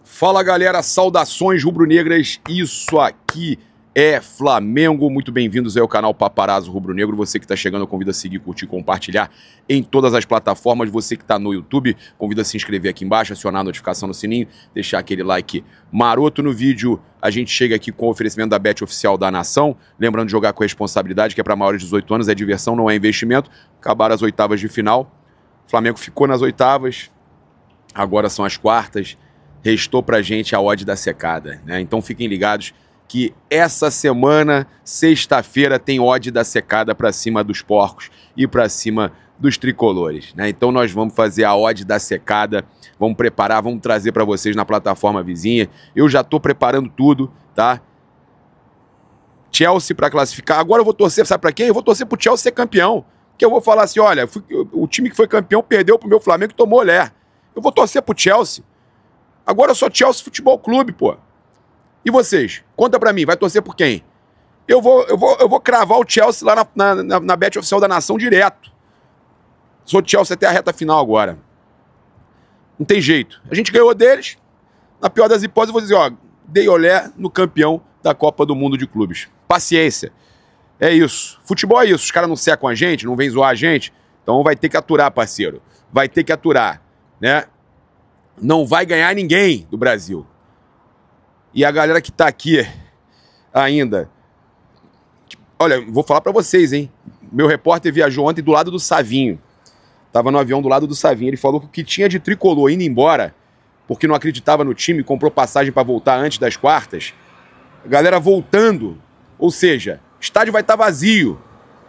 Fala galera, saudações rubro-negras, isso aqui é Flamengo, muito bem-vindos aí ao canal Paparazzo Rubro-Negro. Você que está chegando, eu convido a seguir, curtir, compartilhar em todas as plataformas. Você que está no YouTube, convido a se inscrever aqui embaixo, acionar a notificação no sininho, deixar aquele like maroto no vídeo. A gente chega aqui com o oferecimento da Bet Oficial da Nação, lembrando de jogar com responsabilidade, que é para maiores de 18 anos, é diversão, não é investimento. Acabaram as oitavas de final, o Flamengo ficou nas oitavas, agora são as quartas. Restou pra gente a odd da secada, né? Então fiquem ligados que essa semana, sexta-feira, tem odd da secada pra cima dos porcos e pra cima dos tricolores, né? Então nós vamos fazer a odd da secada, vamos preparar, vamos trazer pra vocês na plataforma vizinha. Eu já tô preparando tudo, tá? Chelsea pra classificar. Agora eu vou torcer, sabe pra quem? Eu vou torcer pro Chelsea ser campeão. Porque eu vou falar assim, olha, o time que foi campeão perdeu pro meu Flamengo e tomou olé. Eu vou torcer pro Chelsea. Agora eu sou Chelsea Futebol Clube, pô. E vocês? Conta pra mim, vai torcer por quem? Eu vou cravar o Chelsea lá na Bet Oficial da Nação direto. Sou Chelsea até a reta final agora. Não tem jeito. A gente ganhou deles. Na pior das hipóteses, eu vou dizer, ó, dei olé no campeão da Copa do Mundo de Clubes. Paciência. É isso. Futebol é isso. Os caras não secam a gente, não vêm zoar a gente. Então vai ter que aturar, parceiro. Vai ter que aturar, né? Não vai ganhar ninguém do Brasil. E a galera que tá aqui ainda... Olha, vou falar pra vocês, hein? Meu repórter viajou ontem do lado do Savinho. Tava no avião do lado do Savinho. Ele falou que o que tinha de tricolor indo embora, porque não acreditava no time, comprou passagem pra voltar antes das quartas. A galera voltando. Ou seja, o estádio vai estar vazio.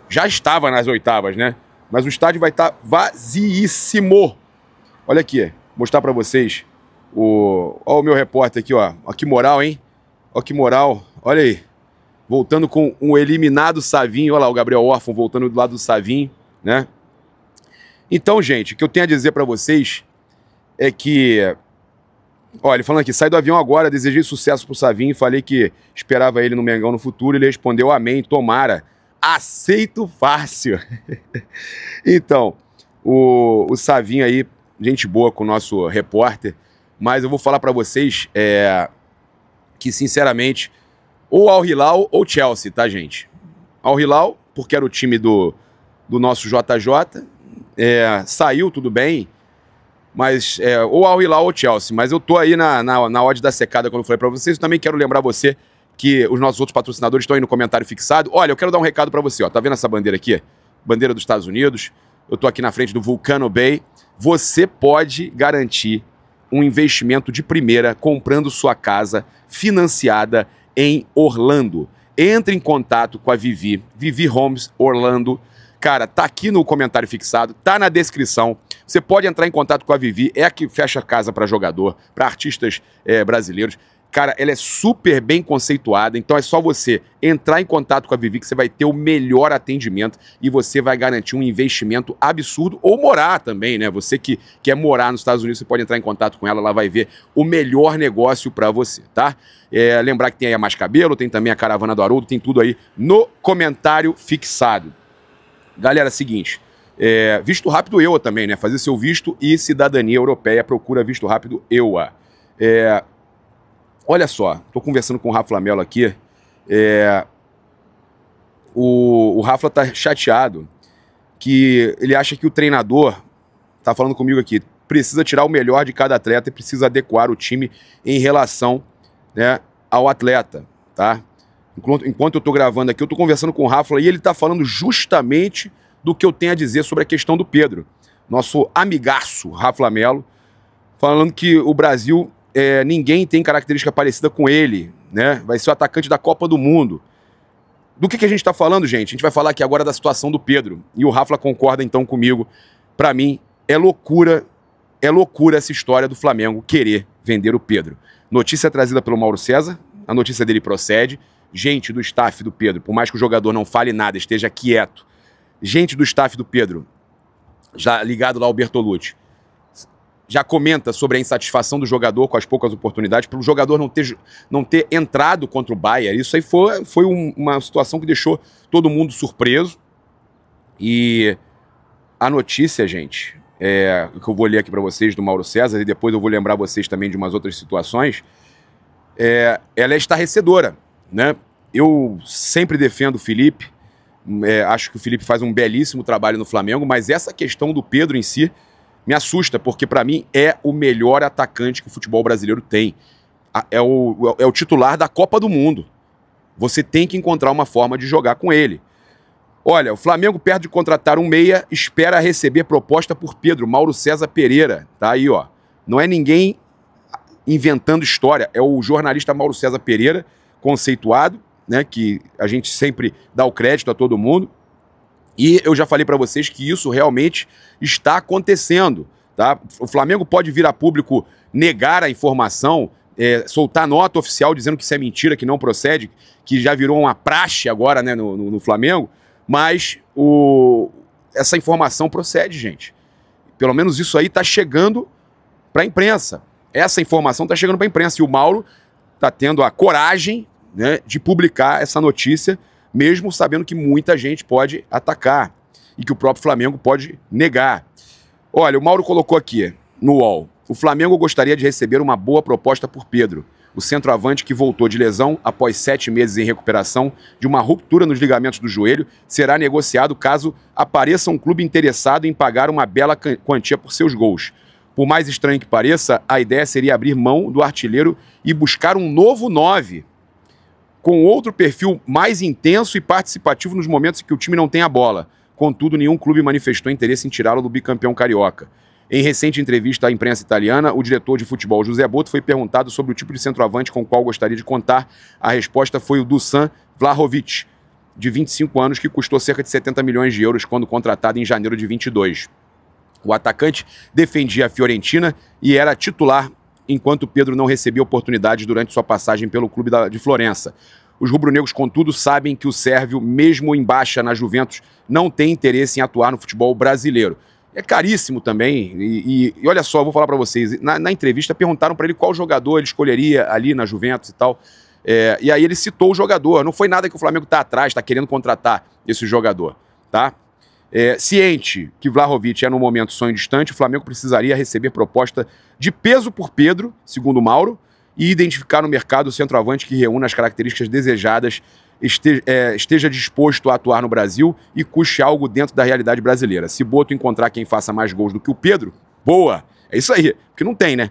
Já estava nas oitavas, né? Mas o estádio vai estar vaziíssimo. Olha aqui. Mostrar pra vocês ó o meu repórter aqui, ó. Ó que moral, hein? Ó que moral. Olha aí. Voltando com um eliminado Savinho. Olha lá, o Gabriel Órfão voltando do lado do Savinho, né? Então, gente, o que eu tenho a dizer pra vocês é que... Olha, ele falando aqui, sai do avião agora, desejei sucesso pro Savinho, falei que esperava ele no Mengão no futuro, ele respondeu amém, tomara. Aceito fácil. Então, o Savinho aí... Gente boa com o nosso repórter, mas eu vou falar pra vocês que, sinceramente, ou Al Hilal ou Chelsea, tá, gente? Al Hilal, porque era o time do nosso JJ, saiu, tudo bem, mas ou Al Hilal ou Chelsea, mas eu tô aí na odd da secada, como eu falei pra vocês. Eu também quero lembrar você que os nossos outros patrocinadores estão aí no comentário fixado. Olha, eu quero dar um recado pra você, ó, tá vendo essa bandeira aqui? Bandeira dos Estados Unidos. Eu tô aqui na frente do Vulcano Bay. Você pode garantir um investimento de primeira comprando sua casa financiada em Orlando. Entre em contato com a Vivi Homes Orlando. Cara, tá aqui no comentário fixado, tá na descrição. Você pode entrar em contato com a Vivi, é a que fecha casa para jogador, para artistas brasileiros. Cara, ela é super bem conceituada, então é só você entrar em contato com a Vivi que você vai ter o melhor atendimento e você vai garantir um investimento absurdo, ou morar também, né? Você que quer morar nos Estados Unidos, você pode entrar em contato com ela, ela vai ver o melhor negócio para você, tá? Lembrar que tem aí a Mais Cabelo, tem também a Caravana do Haroldo, tem tudo aí no comentário fixado. Galera, seguinte, visto rápido EUA também, né? Fazer seu visto e cidadania europeia, procura visto rápido EUA. Olha só, tô conversando com o Rafa Melo aqui, o Rafa tá chateado, que ele acha que o treinador, tá falando comigo aqui, precisa tirar o melhor de cada atleta e precisa adequar o time em relação, né, ao atleta, tá? Enquanto eu tô gravando aqui, eu tô conversando com o Rafa e ele tá falando justamente do que eu tenho a dizer sobre a questão do Pedro, nosso amigaço Rafa Melo, falando que o Brasil... ninguém tem característica parecida com ele, né? Vai ser o atacante da Copa do Mundo. Do que a gente tá falando, gente? A gente vai falar aqui agora da situação do Pedro. E o Rafa concorda então comigo. Pra mim, é loucura essa história do Flamengo querer vender o Pedro. Notícia trazida pelo Mauro César, a notícia dele procede. Gente do staff do Pedro, por mais que o jogador não fale nada, esteja quieto. Gente do staff do Pedro, já ligado lá ao Bertolucci, já comenta sobre a insatisfação do jogador com as poucas oportunidades, pelo jogador não ter entrado contra o Bayern. Isso aí foi uma situação que deixou todo mundo surpreso. E a notícia, gente, que eu vou ler aqui para vocês, do Mauro César, e depois eu vou lembrar vocês também de umas outras situações, ela é estarrecedora, né? Eu sempre defendo o Felipe, acho que o Felipe faz um belíssimo trabalho no Flamengo, mas essa questão do Pedro em si me assusta, porque para mim é o melhor atacante que o futebol brasileiro tem. É o titular da Copa do Mundo. Você tem que encontrar uma forma de jogar com ele. Olha, o Flamengo, perto de contratar um meia, espera receber proposta por Pedro, Mauro César Pereira. Tá aí, ó. Não é ninguém inventando história, é o jornalista Mauro César Pereira, conceituado, né, que a gente sempre dá o crédito a todo mundo. E eu já falei para vocês que isso realmente está acontecendo, tá? O Flamengo pode vir a público negar a informação, soltar nota oficial dizendo que isso é mentira, que não procede, que já virou uma praxe agora, né, no Flamengo. Mas essa informação procede, gente. Pelo menos isso aí está chegando para a imprensa. Essa informação está chegando para a imprensa. E o Mauro está tendo a coragem, né, de publicar essa notícia, mesmo sabendo que muita gente pode atacar e que o próprio Flamengo pode negar. Olha, o Mauro colocou aqui no UOL: o Flamengo gostaria de receber uma boa proposta por Pedro, o centroavante que voltou de lesão após 7 meses em recuperação de uma ruptura nos ligamentos do joelho, será negociado caso apareça um clube interessado em pagar uma bela quantia por seus gols. Por mais estranho que pareça, a ideia seria abrir mão do artilheiro e buscar um novo 9, com outro perfil mais intenso e participativo nos momentos em que o time não tem a bola. Contudo, nenhum clube manifestou interesse em tirá-lo do bicampeão carioca. Em recente entrevista à imprensa italiana, o diretor de futebol José Boto foi perguntado sobre o tipo de centroavante com o qual gostaria de contar. A resposta foi o Dusan Vlahovic, de 25 anos, que custou cerca de 70 milhões de euros quando contratado em janeiro de 22. O atacante defendia a Fiorentina e era titular enquanto Pedro não recebia oportunidades durante sua passagem pelo clube de Florença. Os rubro-negros, contudo, sabem que o sérvio, mesmo em baixa na Juventus, não tem interesse em atuar no futebol brasileiro. É caríssimo também, e olha só, eu vou falar para vocês, na entrevista perguntaram para ele qual jogador ele escolheria ali na Juventus e tal, e aí ele citou o jogador, não foi nada que o Flamengo está atrás, está querendo contratar esse jogador, tá? Ciente que Vlahovic é no momento sonho distante, o Flamengo precisaria receber proposta de peso por Pedro, segundo Mauro, e identificar no mercado o centroavante que reúna as características desejadas, esteja disposto a atuar no Brasil e custe algo dentro da realidade brasileira. Se Boto encontrar quem faça mais gols do que o Pedro, boa! É isso aí, porque não tem, né?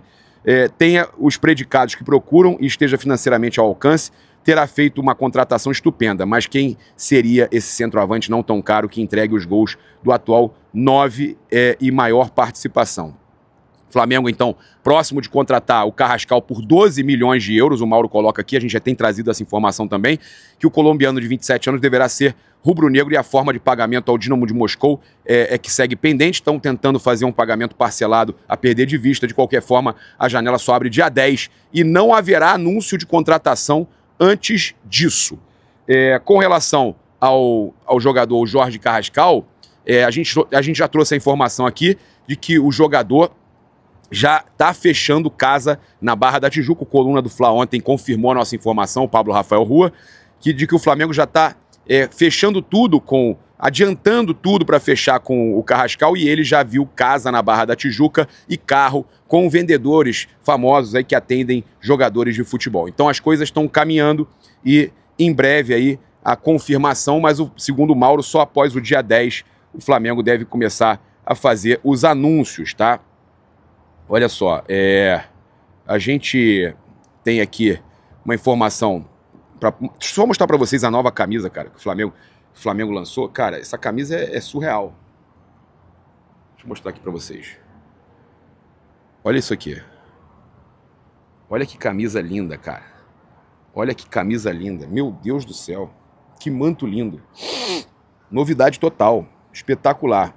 Tenha os predicados que procuram e esteja financeiramente ao alcance, terá feito uma contratação estupenda, mas quem seria esse centroavante não tão caro que entregue os gols do atual 9 e maior participação? Flamengo, então, próximo de contratar o Carrascal por 12 milhões de euros, o Mauro coloca aqui, a gente já tem trazido essa informação também, que o colombiano de 27 anos deverá ser rubro-negro e a forma de pagamento ao Dinamo de Moscou que segue pendente, estão tentando fazer um pagamento parcelado a perder de vista. De qualquer forma, a janela só abre dia 10 e não haverá anúncio de contratação antes disso. Com relação ao jogador Jorge Carrascal, a gente já trouxe a informação aqui de que o jogador já está fechando casa na Barra da Tijuca. O Coluna do Fla ontem confirmou a nossa informação, o Pablo Rafael Rua, de que o Flamengo já está fechando tudo, adiantando tudo para fechar com o Carrascal, e ele já viu casa na Barra da Tijuca e carro com vendedores famosos aí que atendem jogadores de futebol. Então as coisas estão caminhando e em breve aí a confirmação, mas segundo o Mauro, só após o dia 10 o Flamengo deve começar a fazer os anúncios, tá? Olha só, a gente tem aqui uma informação, só mostrar para vocês a nova camisa, cara, que o Flamengo lançou. Cara, essa camisa é surreal. Deixa eu mostrar aqui para vocês. Olha isso aqui. Olha que camisa linda, cara. Olha que camisa linda. Meu Deus do céu. Que manto lindo. Novidade total. Espetacular.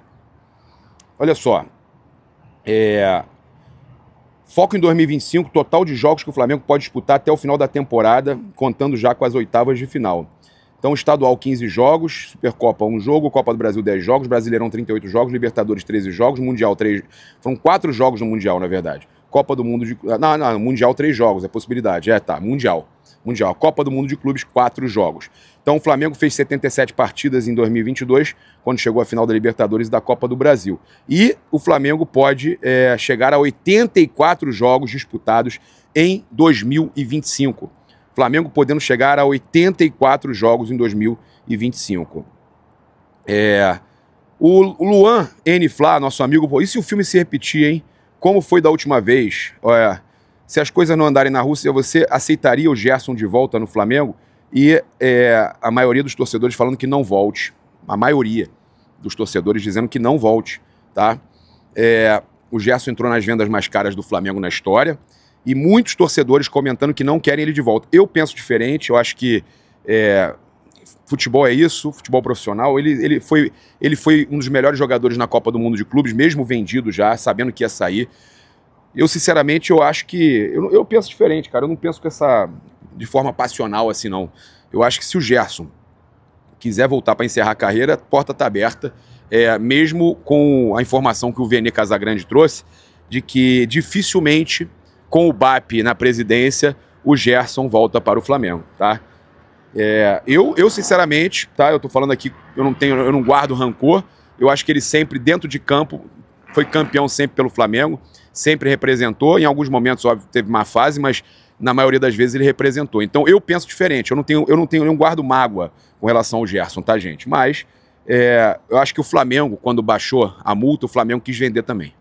Olha só. Foco em 2025, total de jogos que o Flamengo pode disputar até o final da temporada, contando já com as oitavas de final. Então, estadual 15 jogos, Supercopa 1 jogo, Copa do Brasil 10 jogos, Brasileirão 38 jogos, Libertadores 13 jogos, Mundial 3... Foram 4 jogos no Mundial, na verdade. Copa do Mundo de... Não, Mundial 3 jogos, é possibilidade. Tá, Mundial. Copa do Mundo de Clubes, 4 jogos. Então o Flamengo fez 77 partidas em 2022, quando chegou à final da Libertadores e da Copa do Brasil. E o Flamengo pode chegar a 84 jogos disputados em 2025. Flamengo podendo chegar a 84 jogos em 2025. O Luan N. Flá, nosso amigo, e se o filme se repetir, hein? Como foi da última vez? Se as coisas não andarem na Rússia, você aceitaria o Gerson de volta no Flamengo? E a maioria dos torcedores falando que não volte. A maioria dos torcedores dizendo que não volte, tá? O Gerson entrou nas vendas mais caras do Flamengo na história e muitos torcedores comentando que não querem ele de volta. Eu penso diferente, eu acho que futebol é isso, futebol profissional. Ele foi um dos melhores jogadores na Copa do Mundo de Clubes, mesmo vendido já, sabendo que ia sair. Eu, sinceramente, eu acho que... Eu penso diferente, cara. Eu não penso de forma passional assim, não. Eu acho que se o Gerson quiser voltar para encerrar a carreira, a porta está aberta, mesmo com a informação que o Vene Casagrande trouxe, de que dificilmente, com o BAP na presidência, o Gerson volta para o Flamengo, tá? Eu sinceramente, tá? Eu tô falando aqui, eu não guardo rancor. Eu acho que ele sempre, dentro de campo, foi campeão sempre pelo Flamengo, sempre representou. Em alguns momentos, óbvio, teve uma fase, mas na maioria das vezes ele representou. Então eu penso diferente. Eu não guardo mágoa com relação ao Gerson, tá, gente? Mas eu acho que o Flamengo, quando baixou a multa, o Flamengo quis vender também.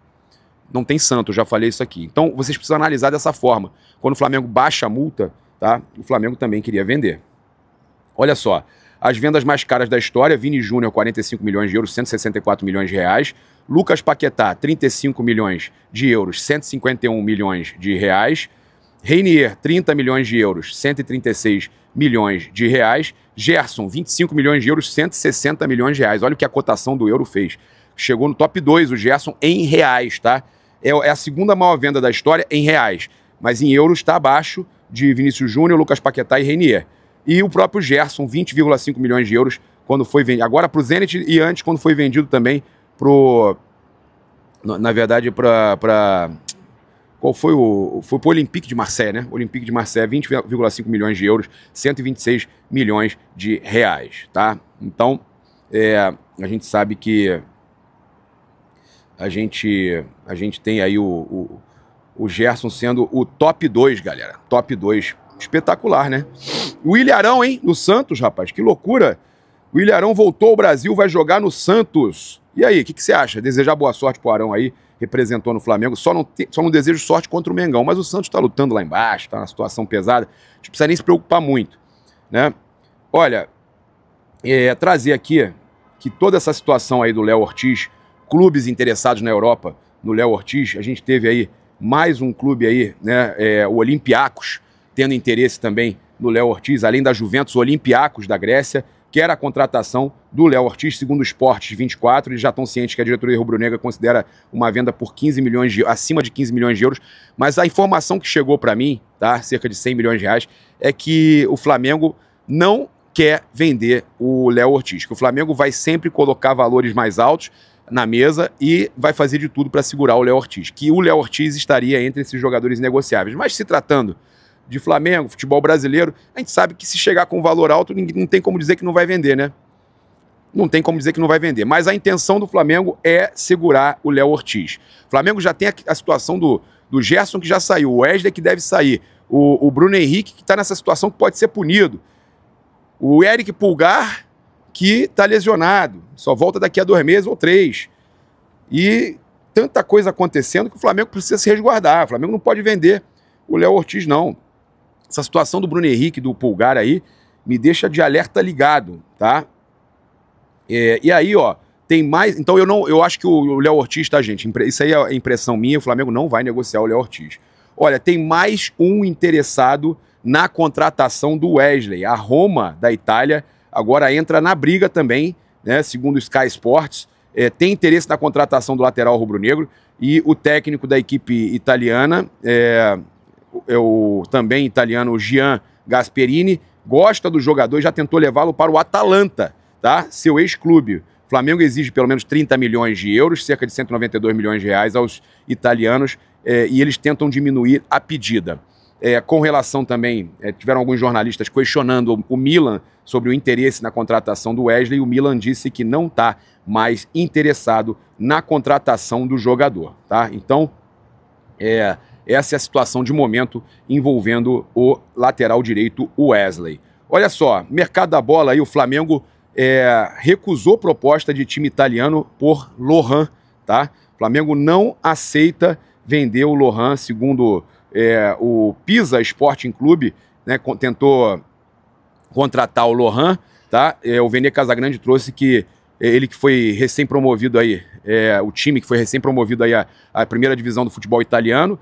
Não tem santo, eu já falei isso aqui. Então vocês precisam analisar dessa forma. Quando o Flamengo baixa a multa, tá? O Flamengo também queria vender. Olha só, as vendas mais caras da história: Vini Júnior, 45 milhões de euros, 164 milhões de reais. Lucas Paquetá, 35 milhões de euros, 151 milhões de reais. Reinier, 30 milhões de euros, 136 milhões de reais. Gerson, 25 milhões de euros, 160 milhões de reais. Olha o que a cotação do euro fez. Chegou no top 2 o Gerson em reais, tá? É a segunda maior venda da história em reais. Mas em euros está abaixo de Vinícius Júnior, Lucas Paquetá e Reinier. E o próprio Gerson, 20,5 milhões de euros, quando foi vendido. Agora para o Zenit e antes, quando foi vendido também na verdade, qual foi foi pro Olympique de Marseille, né? Olympique de Marseille, 20,5 milhões de euros, 126 milhões de reais, tá? Então, a gente sabe que a gente tem aí o Gerson sendo o top 2, galera. Top 2. Espetacular, né? O Ilharão, hein? No Santos, rapaz. Que loucura. O Ilharão voltou ao Brasil, vai jogar no Santos. E aí, o que você acha? Desejar boa sorte pro Arão aí, representou no Flamengo. Só não desejo sorte contra o Mengão, mas o Santos tá lutando lá embaixo, tá na situação pesada. A gente precisa nem se preocupar muito, né? Olha, trazer aqui que toda essa situação aí do Léo Ortiz, clubes interessados na Europa no Léo Ortiz, a gente teve aí mais um clube aí, né? O Olympiacos, tendo interesse também no Léo Ortiz, além da Juventus, o Olympiacos da Grécia, quer a contratação do Léo Ortiz, segundo o Esportes 24, eles já estão cientes que a diretoria rubro-negra considera uma venda por 15 milhões acima de 15 milhões de euros, mas a informação que chegou para mim, tá, cerca de 100 milhões de reais, é que o Flamengo não quer vender o Léo Ortiz, que o Flamengo vai sempre colocar valores mais altos na mesa e vai fazer de tudo para segurar o Léo Ortiz, que o Léo Ortiz estaria entre esses jogadores negociáveis, mas se tratando de Flamengo, futebol brasileiro, a gente sabe que se chegar com valor alto, não tem como dizer que não vai vender, né? Não tem como dizer que não vai vender. Mas a intenção do Flamengo é segurar o Léo Ortiz. O Flamengo já tem a situação do Gerson, que já saiu, o Wesley, que deve sair, o Bruno Henrique, que está nessa situação que pode ser punido, o Eric Pulgar, que está lesionado, só volta daqui a 2 meses ou 3. E tanta coisa acontecendo que o Flamengo precisa se resguardar. O Flamengo não pode vender o Léo Ortiz, não. Essa situação do Bruno Henrique, do Pulgar aí, me deixa de alerta ligado, tá? E aí, ó, tem mais... Então eu acho que o Léo Ortiz, tá, gente? Isso aí é impressão minha, o Flamengo não vai negociar o Léo Ortiz. Olha, tem mais um interessado na contratação do Wesley. A Roma, da Itália, agora entra na briga também, né? Segundo o Sky Sports, tem interesse na contratação do lateral rubro-negro, e o técnico da equipe italiana, o também italiano Gian Gasperini, gosta do jogador e já tentou levá-lo para o Atalanta, tá? Seu ex-clube. O Flamengo exige pelo menos 30 milhões de euros, cerca de 192 milhões de reais aos italianos, e eles tentam diminuir a pedida. Com relação também, tiveram alguns jornalistas questionando o Milan sobre o interesse na contratação do Wesley, e o Milan disse que não está mais interessado na contratação do jogador, tá? Então, essa é a situação de momento envolvendo o lateral direito Wesley. Olha só, mercado da bola aí, o Flamengo recusou proposta de time italiano por Lohan, tá? O Flamengo não aceita vender o Lohan, segundo o Pisa Sporting Clube, né, tentou contratar o Lohan, tá? O Vene Casagrande trouxe que ele que foi recém-promovido aí, o time que foi recém-promovido aí à primeira divisão do futebol italiano,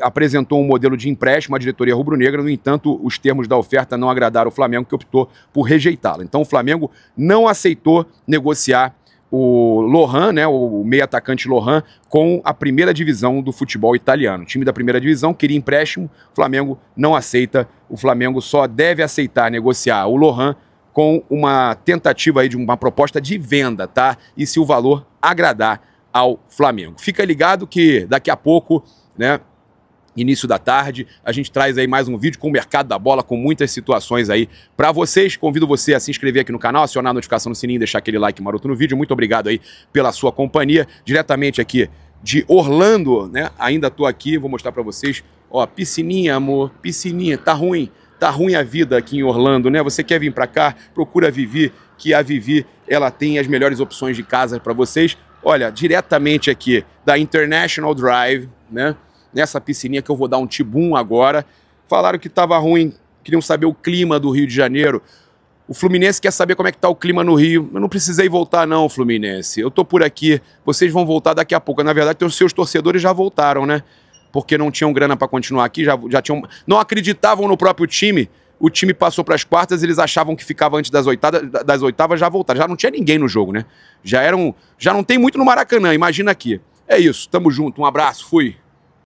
apresentou um modelo de empréstimo à diretoria rubro-negra. No entanto, os termos da oferta não agradaram o Flamengo, que optou por rejeitá-la. Então o Flamengo não aceitou negociar o Lohan, né, o meio-atacante Lohan, com a primeira divisão do futebol italiano. O time da primeira divisão queria empréstimo, o Flamengo não aceita, o Flamengo só deve aceitar negociar o Lohan com uma tentativa aí de uma proposta de venda, tá? E se o valor agradar ao Flamengo. Fica ligado que daqui a pouco, né, início da tarde, a gente traz aí mais um vídeo com o mercado da bola, com muitas situações aí para vocês. Convido você a se inscrever aqui no canal, acionar a notificação no sininho, deixar aquele like maroto no vídeo. Muito obrigado aí pela sua companhia. Diretamente aqui de Orlando, né? Ainda tô aqui, vou mostrar para vocês. Ó, piscininha, amor, piscininha. Tá ruim a vida aqui em Orlando, né? Você quer vir para cá? Procura a Vivi, que a Vivi, ela tem as melhores opções de casa para vocês. Olha, diretamente aqui da International Drive, né? Nessa piscininha que eu vou dar um tibum agora. Falaram que estava ruim, queriam saber o clima do Rio de Janeiro. O Fluminense quer saber como é que tá o clima no Rio. Eu não precisei voltar não, Fluminense. Eu tô por aqui, vocês vão voltar daqui a pouco. Na verdade, os seus torcedores já voltaram, né? Porque não tinham grana para continuar aqui, já tinham... Não acreditavam no próprio time. O time passou para as quartas, eles achavam que ficava antes das oitavas, já voltaram. Já não tinha ninguém no jogo, né? Já não tem muito no Maracanã, imagina aqui. É isso, tamo junto, um abraço, fui.